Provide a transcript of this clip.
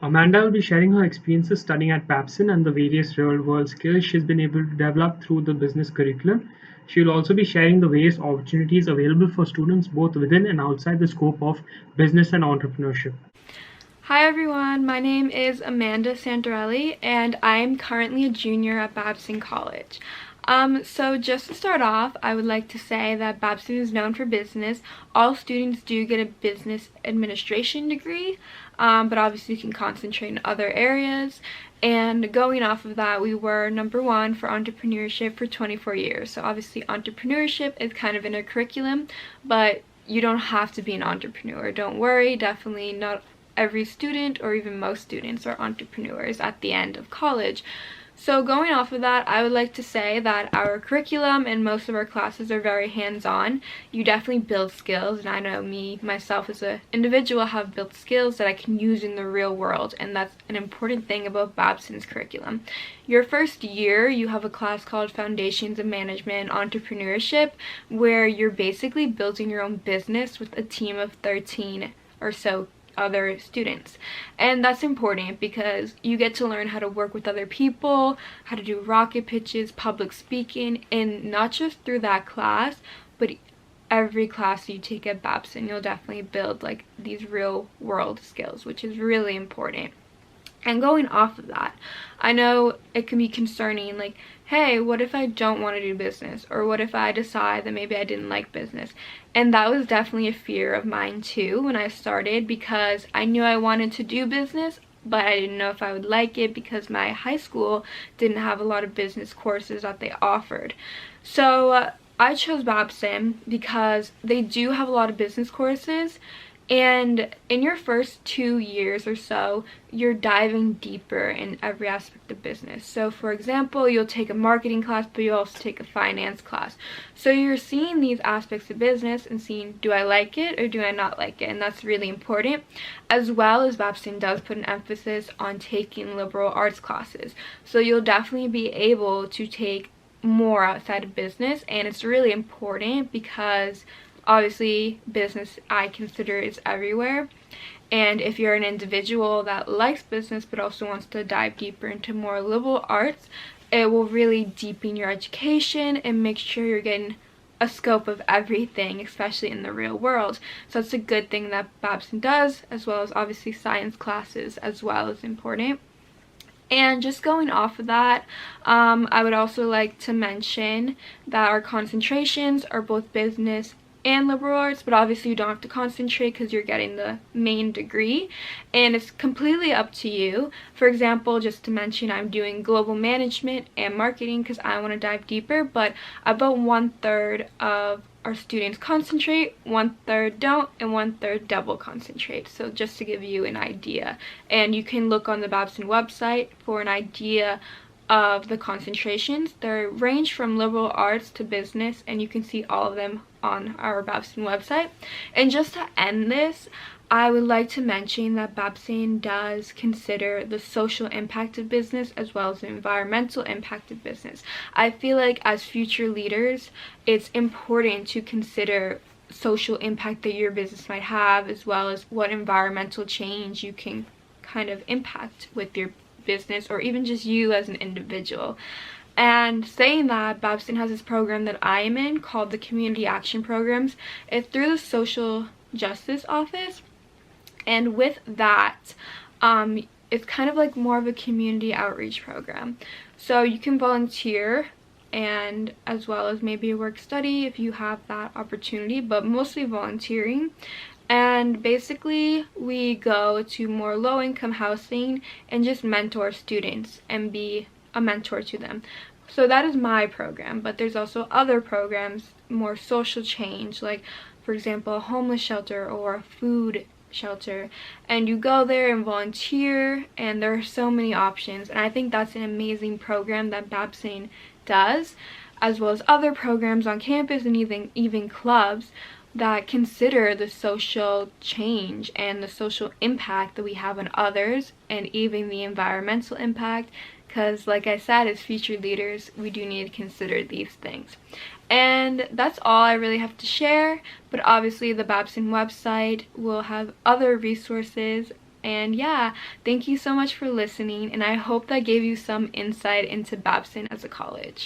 Amanda will be sharing her experiences studying at Babson and the various real world skills she's been able to develop through the business curriculum. She will also be sharing the various opportunities available for students both within and outside the scope of business and entrepreneurship. Hi everyone, my name is Amanda Santorelli and I'm currently a junior at Babson College. So just to start off, I would like to say that Babson is known for business. All students do get a business administration degree, but obviously you can concentrate in other areas. And going off of that, we were number one for entrepreneurship for 24 years. So obviously entrepreneurship is kind of in our curriculum, but you don't have to be an entrepreneur. Don't worry, definitely not every student or even most students are entrepreneurs at the end of college. So going off of that, I would like to say that our curriculum and most of our classes are very hands-on. You definitely build skills, and I know me, myself as an individual, have built skills that I can use in the real world, and that's an important thing about Babson's curriculum. Your first year, you have a class called Foundations of Management and Entrepreneurship, where you're basically building your own business with a team of 13 or so other students, and that's important because you get to learn how to work with other people, how to do rocket pitches, public speaking, and not just through that class, but every class you take at Babson, you'll definitely build like these real world skills, which is really important. And going off of that, I know it can be concerning, like, hey, what if I don't want to do business? Or what if I decide that maybe I didn't like business? And that was definitely a fear of mine too when I started, because I knew I wanted to do business, but I didn't know if I would like it because my high school didn't have a lot of business courses that they offered. So I chose Babson because they do have a lot of business courses, and in your first 2 years or so, you're diving deeper in every aspect of business. So for example, you'll take a marketing class, but you'll also take a finance class. So you're seeing these aspects of business and seeing, do I like it or do I not like it? And that's really important. As well as Babson does put an emphasis on taking liberal arts classes. So you'll definitely be able to take more outside of business, and it's really important because obviously business, I consider, is everywhere, and if you're an individual that likes business but also wants to dive deeper into more liberal arts, it will really deepen your education and make sure you're getting a scope of everything, especially in the real world. So it's a good thing that Babson does, as well as obviously science classes as well is important. And just going off of that, I would also like to mention that our concentrations are both business and liberal arts, but obviously you don't have to concentrate because you're getting the main degree, and it's completely up to you. For example, just to mention, I'm doing global management and marketing because I want to dive deeper, but about 1/3 of our students concentrate, 1/3 don't, and 1/3 double concentrate. So just to give you an idea, and you can look on the Babson website for an idea of the concentrations. They range from liberal arts to business, and you can see all of them on our Babson website. And just to end this, I would like to mention that Babson does consider the social impact of business as well as the environmental impact of business. I feel like as future leaders, it's important to consider social impact that your business might have, as well as what environmental change you can kind of impact with your business, or even just you as an individual. And saying that, Babson has this program that I am in called the Community Action Programs. It's through the Social Justice Office, and with that, it's kind of like more of a community outreach program. So you can volunteer, and as well as maybe a work study if you have that opportunity, but mostly volunteering. And basically we go to more low-income housing and just mentor students and be a mentor to them. So that is my program, but there's also other programs, more social change, like for example a homeless shelter or a food shelter, and you go there and volunteer, and there are so many options. And I think that's an amazing program that Babson does, as well as other programs on campus and even clubs that consider the social change and the social impact that we have on others, and even the environmental impact, because like I said, as future leaders, we do need to consider these things. And that's all I really have to share, but obviously the Babson website will have other resources And yeah, thank you so much for listening, and I hope that gave you some insight into Babson as a college.